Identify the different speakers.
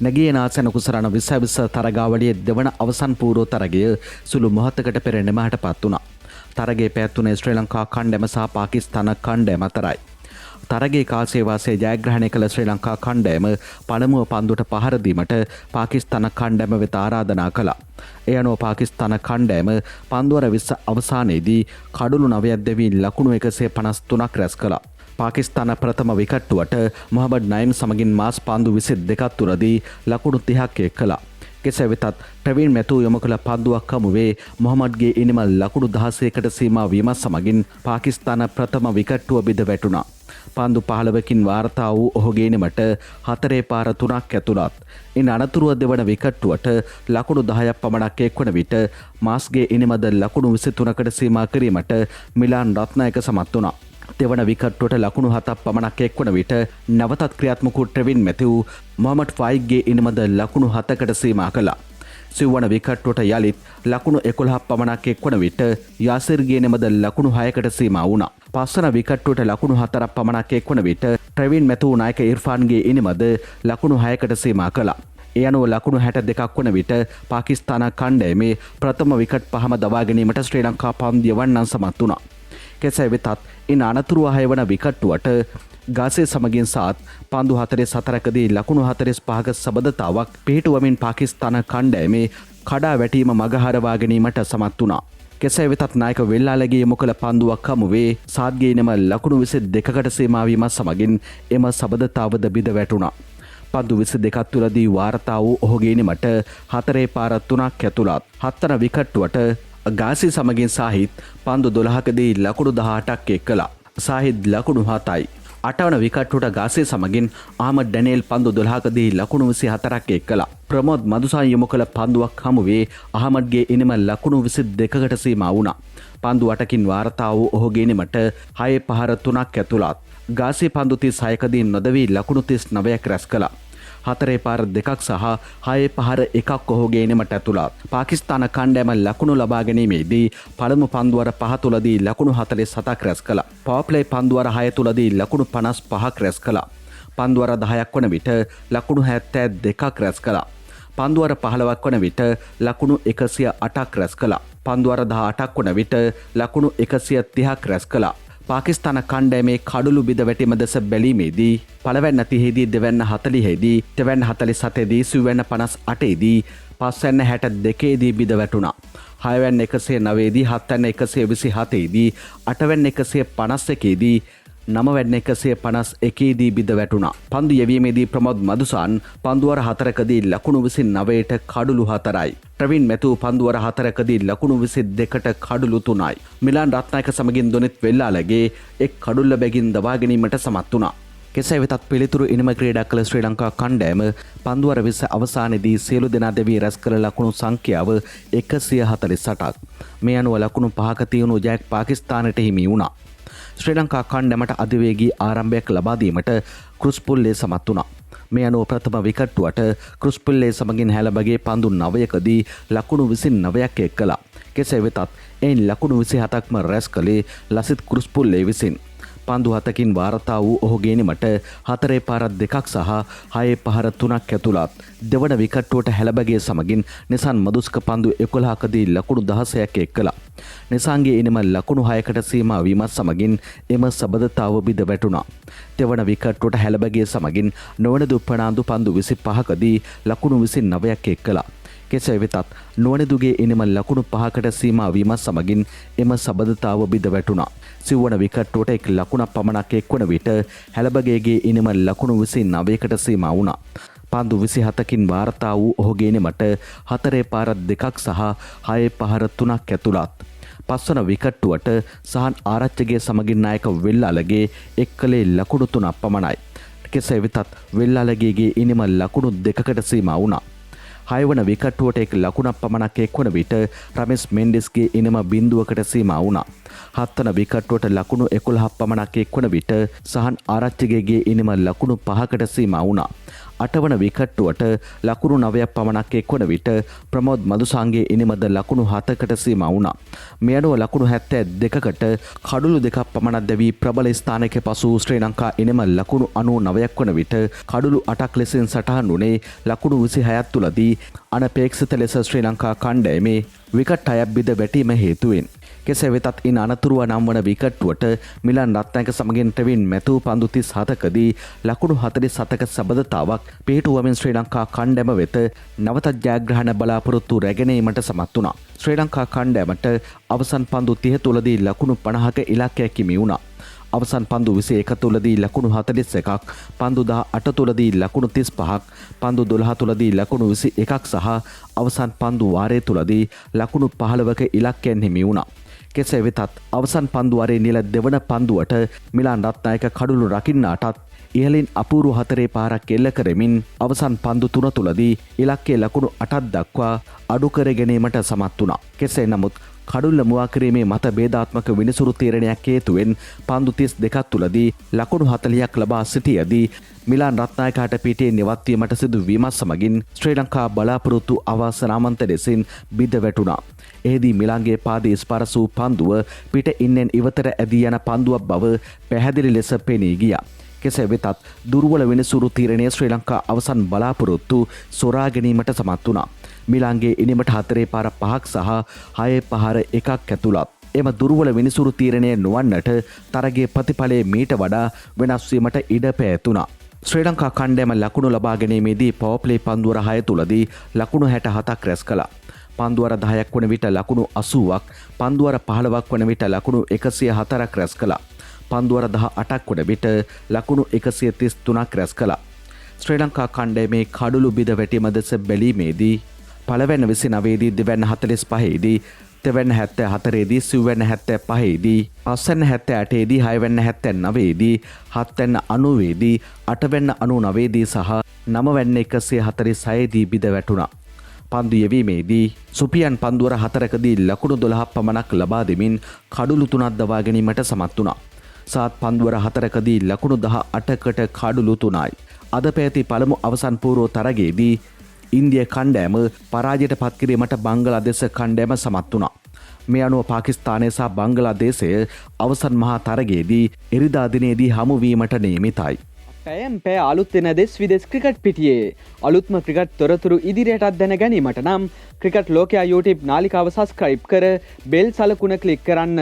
Speaker 1: නැගියනාසන කුසරණ 2020 තරගාවලියේ දෙවන අවසන් පූර්ව තරගය සුළු මොහොතකට පෙර නිමහට පත් වුණා. තරගයේ පැවැත්වුණේ ශ්‍රී ලංකා කණ්ඩෑම සහ පාකිස්තාන කණ්ඩෑම අතරයි. තරගයේ කාසියවාසයේ ජයග්‍රහණය කළ ශ්‍රී ලංකා කණ්ඩෑම පළමුව පන්දුවට පහර දීමට පාකිස්තාන කණ්ඩෑම වෙත ආරාධනා කළා. ඒ අනුව පාකිස්තාන කණ්ඩෑම පන්දුවර 20 අවසානයේදී කඩුළු 9ක් දෙවි ලකුණු 153ක් රැස් කළා. පාකිස්තාන ප්‍රථම විකට්ටුවට මොහමඩ් නයිම් සමගින් මාස් පන්දු 22ක් තුරදී ලකුණු 30ක් එක් කළා. කෙසේ වෙතත් ප්‍රවීන් මැතු යොමු කළ පන්දුවක් හමුවේ මොහමඩ්ගේ ඉනිම ලකුණු 16කට සීමා වීමත් සමගින් පාකිස්තාන ප්‍රථම විකට්ටුව බිඳ වැටුණා. පන්දු 15කින් වාර්තා වූ ඔහුගේ ඉනිමට 4 පාර 3ක් ඇතුළත්. ඉන් අනතුරුව දෙවන විකට්ටුවට ලකුණු 10ක් පමණක් එක්වන විට මාස්ගේ ඉනිමද ලකුණු 23කට සීමා කිරීමට මිලාන් රත්නායක සමත් වුණා. දෙවන විකට්ටුවට ලකුණු 7ක් පමණක් එක්වන විට නැවතත් ක්‍රියාත්මක වූ ට්‍රෙවින් මැතිව් මොහමඩ් ෆයිග්ගේ ඉනිමද ලකුණු 7කට සීමා කළා. සිව්වන විකට්ටුවට යලිත් ලකුණු 11ක් පමණක් එක්වන විට යාසිර්ගේ ඉනිමද ලකුණු 6කට සීමා වුණා. පස්වන විකට්ටුවට ලකුණු 4ක් පමණක් එක්වන විට ට්‍රෙවින් මැතිව් නායක ඉර්ෆාන්ගේ ඉනිමද ලකුණු 6කට සීමා කළා. ඒ අනුව ලකුණු 62ක් වන විට පාකිස්තාන කණ්ඩායමේ ප්‍රථම විකට් පහම දවා ගැනීමට ශ්‍රී ලංකා පන්දු යවන්නන් සමත් වුණා. කෙසේ වෙතත් ඉන් අනතුරුව 6 වන විකට්ටුවට ගාසේ සමගින් සාත් පන්දු 44කදී ලකුණු 45ක සබඳතාවක් පිහිටුවමින් පාකිස්තාන කණ්ඩායමේ කඩා වැටීම මගහරවා ගැනීමට සමත් වුණා. කෙසේ වෙතත් නායක වෙල්ලාලගේ යොමු කළ පන්දුවක් හමුවේ සාත්ගේ ඉනම ලකුණු 22කට සීමා වීමත් සමගින් එම සබඳතාවද බිඳ වැටුණා. පන්දු 22ක් තුලදී වාර්තා වූ ඔහුගේ ඉනිමට 4 පාර 3ක් ඇතුළත්. 7 වන විකට්ටුවට ගාසි සමගින් සාහිත් පන්දු 12කදී ලකුණු 18ක් එක් කළා. සාහිත් ලකුණු 7යි. 8 වන විකට්ටුවට ගාසි සමගින් අහමඩ් ඩැනියෙල් පන්දු 12කදී ලකුණු 24ක් එක් කළා. ප්‍රමෝද් මදුසාන් යොමු කළ පන්දුවක් හමුවේ අහමඩ්ගේ ඉනිම ලකුණු 22කට සීමා වුණා. පන්දු 8කින් වාර්තා වූ ඔහුගේ ඉනිමට 6 පහර 3ක් ඇතුළත්. ගාසි පන්දු 36කදී නොදවී ලකුණු 39ක් රැස් කළා. 4 පාර 2ක් සහ 6 පහර 1ක් ඔහුගේ ඉනිමට ඇතුළත්. පාකිස්තාන කණ්ඩායම ලකුණු ලබා ගැනීමේදී පළමු පන්දුවර 5 තුලදී ලකුණු 47ක් රැස් කළා. පවර් ප්ලේ පන්දුවර 6 තුලදී ලකුණු 55ක් රැස් කළා. පන්දුවර 10ක් වන විට ලකුණු 72ක් රැස් කළා. පන්දුවර 15ක් වන විට ලකුණු 108ක් රැස් කළා. පන්දුවර 18ක් වන විට ලකුණු 130ක් රැස් කළා. පාකිස්තාන කණ්ඩායමේ කඩුළු බිඳ වැටීම දෙස බැලීමේදී පළවැන්න 30දී දෙවැන්න 40දී තෙවැන්න 47දී සිව්වැන්න 58දී පස්වැන්න 62දී බිඳ වැටුණා. හයවැන්න 109දී හත්වැන්න 127දී අටවැන්න 151දී නවවැන්න 151දී බිඳ වැටුණා. පන්දු යැවීමේදී ප්‍රමෝද් මදුසාන් පන්දුවර 4කදී ලකුණු 29ට කඩුළු 4යි. ප්‍රවීන් මැතු පන්දුවර 4කදී ලකුණු 22ට කඩුළු 3යි. මිලාන් රත්නායක සමගින් දොනිත් වෙල්ලාලගේ එක් කඩුල්ල බැගින් දවා ගැනීමට සමත් වුණා. කෙසේ වෙතත් පිළිතුරු ඉනිම ක්‍රීඩා කළ ශ්‍රී ලංකා කණ්ඩායම පන්දුවර 20 අවසානයේදී සියලු දෙනා දෙවි රැස් කළ ලකුණු සංඛ්‍යාව 148ක්. මේ අනුව ලකුණු 5ක තියුණු ජයක් පාකිස්තානයට හිමි වුණා. ශ්‍රී ලංකා කණ්ඩායමට අධිවේගී ආරම්භයක් ලබා දීමට ක්‍රුස් පුල්ලේ සමත් වුණා. මේ අනුව ප්‍රථම විකට්ටුවට ක්‍රුස් පුල්ලේ සමගින් හැලබගේ පන්දු 9කදී ලකුණු 29ක් එක් කළා. කෙසේ වෙතත් එයින් ලකුණු 27ක්ම රැස් කළේ ලසිත් ක්‍රුස් පුල්ලේ විසින්. පන්දු 7කින් වාර්තා වූ ඔහුගේ ඉනිමට 4 පාර 2ක් සහ 6 පහර 3ක් ඇතුළත්. දෙවන විකට්ටුවට හැලබගේ සමගින් නිසන් මදුස්ක පන්දු 11කදී ලකුණු 16ක් එක් කළා. නිසාන්ගේ ඉනිම ලකුණු 6කට සීමා වීමත් සමගින් එම සබඳතාව බිඳ වැටුණා. දෙවන විකට්ටුවට හැලබගේ සමගින් නොවනදු ප්‍රනාන්දු පන්දු 25කදී ලකුණු 29ක් එක් කළා. කෙසේ වෙතත් නොවනදුගේ ඉනිම ලකුණු 5කට සීමා වීමත් සමගින් එම සබඳතාව බිඳ වැටුණා. සිව්වන විකට්ටුවට එක් ලකුණක් පමණක් එක්වන විට හැලබගේගේ ඉනිම ලකුණු 29කට සීමා වුණා. පන්දු 27කින් වාර්තා වූ ඔහුගේ ඉනිමට 4 පාර 2ක් සහ 6 පහර 3ක් ඇතුළත්. පස්වන විකට්ටුවට සහන් ආරච්චිගේ සමගින් නායක වෙල්ලාලගේ එක් කලේ ලකුණු 3ක් පමණයි. කෙසේ වෙතත් වෙල්ලාලගේ ඉනිම ලකුණු 2කට සීමා වුණා. 6 වන විකට්ටුවට එක් ලකුණක් පමණක් එක්වන විට රමෙස් මෙන්ඩිස්ගේ ඉනිම බිඳුවකට සීමා වුණා. හත්වන විකට්ටුවට ලකුණු 11ක් පමණක් එක්වන විට සහන් ආරච්චිගේගේ ඉනිම ලකුණු 5කට සීමා වුණා. 8 වන විකට්ටුවට ලකුණු 9ක් පමණක් එක්වන විට ප්‍රමෝද් මදුසාංගේ ඉනිමද ලකුණු 7කට සීමා වුණා. මේ අනුව ලකුණු 72කට කඩුළු දෙකක් පමණක් දැවී ප්‍රබල ස්ථානයක පසු ශ්‍රී ලංකා ඉනිම ලකුණු 99ක් වන විට කඩුළු 8ක් ලෙසින් සටහන් වුණේ ලකුණු 26ක් තුලදී අනපේක්ෂිත ලෙස ශ්‍රී ලංකා කණ්ඩායමේ විකට් 6ක් බිඳ වැටීම හේතුවෙන්. කෙසේ වෙතත් ඉන් අනතුරුව නම් වන විකට්ටුවට මිලන් රත්නායක සමගින් ටෙවින් මැතු පන්දු 37කදී ලකුණු 47ක සබඳතාවක් පිහිටුවමින් ශ්‍රී ලංකා කණ්ඩායම වෙත නවතත් ජයග්‍රහණ බලාපොරොත්තු රැගෙනීමට සමත් වුණා. ශ්‍රී ලංකා කණ්ඩායමට අවසන් පන්දු 30 තුලදී ලකුණු 50ක ඉලක්කයක් හිමි වුණා. අවසන් පන්දු 21 තුලදී ලකුණු 41ක්, පන්දු 18 තුලදී ලකුණු 35ක්, පන්දු 12 තුලදී ලකුණු 21ක් සහ අවසන් පන්දු වාරයේ තුලදී ලකුණු 15ක ඉලක්කයන් හිමි වුණා. කෙසේ වෙතත් අවසන් පන්දු වාරයේ නිල දෙවන පන්දුවට මිලාන් රත්නායක කඩුළු රකින්නාටත් ඉහළින් අපූරු 4 පාරක් එල්ල කරමින් අවසන් පන්දු 3 තුලදී ඉලක්කයේ ලකුණු 8ක් දක්වා අඩු කර ගැනීමට සමත් වුණා. කෙසේ නමුත් කඩුල්ල මුවා කිරීමේ මත ભેදාත්මක විනිසුරු තීරණයක් හේතුවෙන් පන්දු 32ක් තුලදී ලකුණු 40ක් ලබා සිටියදී මිලාන් රත්නායකට පිටේ නිවත්වීමට සිදු වීමත් සමගින් ශ්‍රී ලංකා බලාපොරොත්තු අවාසනාවන්ත ලෙසින් බිඳ වැටුණා. එහිදී මිලාන්ගේ පාදයේ ස්පර්ශ වූ පන්දුව පිට ඉන්නෙන් ඉවතට ඇදී යන පන්දුවක් බව පැහැදිලි ලෙස පෙනී ගියා. කෙසේ වෙතත් දුර්වල විනිසුරු තීරණය ශ්‍රී ලංකා අවසන් බලාපොරොත්තු සොරා ගැනීමට සමත් වුණා. මිලාන්ගේ ඉනිමට 4 පාර 5ක් සහ 6 පාර 1ක් ඇතුළත්. එම දුර්වල විනිසුරු තීරණය නොවන්නට තරගයේ ප්‍රතිඵලයේ මීට වඩා වෙනස් වීමට ඉඩ පැවතුණා. ශ්‍රී ලංකා කණ්ඩායම ලකුණු ලබා ගැනීමේදී පවර් ප්ලේ පන්දුවර 6 තුලදී ලකුණු 67ක් රැස් කළා. පන්දුවර 10ක් වන විට ලකුණු 80ක්, පන්දුවර 15ක් වන විට ලකුණු 104ක් රැස් කළා. පන්දුවර 18ක් වන විට ලකුණු 133ක් රැස් කළා. ශ්‍රී ලංකා කණ්ඩායමේ කඩුළු බිඳ වැටීම දෙස බැලීමේදී පළවැන්න 29දී, දෙවැන්න 45දී, තෙවැන්න 74දී, සිව්වැන්න 75දී, පස්වැන්න 78දී, හයවැන්න 79දී, හත්වැන්න 90දී, අටවැන්න 99දී සහ නවවැන්න 146දී බිඳ වැටුණා. පන්දු යෙවීමේදී සුපියන් පන්දුවර 4කදී ලකුණු 12ක් පමණක් ලබා දෙමින් කඩුළු 3ක් දවා ගැනීමට සමත් වුණා. සාත් පන්දුවර 4කදී ලකුණු 18කට කඩුළු 3යි. අද පැවති පළමු අවසන් පූර්ව තරගයේදී ඉන්දිය කණ්ඩායම පරාජයට පත් කිරීමට බංගලාදේශ කණ්ඩායම සමත් වුණා. මේ අනුව පාකිස්තානය සහ බංගලාදේශය අවසන් මහා තරගයේදී ඉරිදා දිනේදී හමු වීමට නියමිතයි.
Speaker 2: පැයම් පැය අලුත් වෙන දෙස් විදෙස් ක්‍රිකට් පිටියේ අලුත්ම ක්‍රිකට් තොරතුරු ඉදිරියටත් දැන ගැනීමට නම් ක්‍රිකට් ලෝකයා YouTube නාලිකාව සබස්ක්‍රයිබ් කර බෙල් සලකුණ ක්ලික් කරන්න.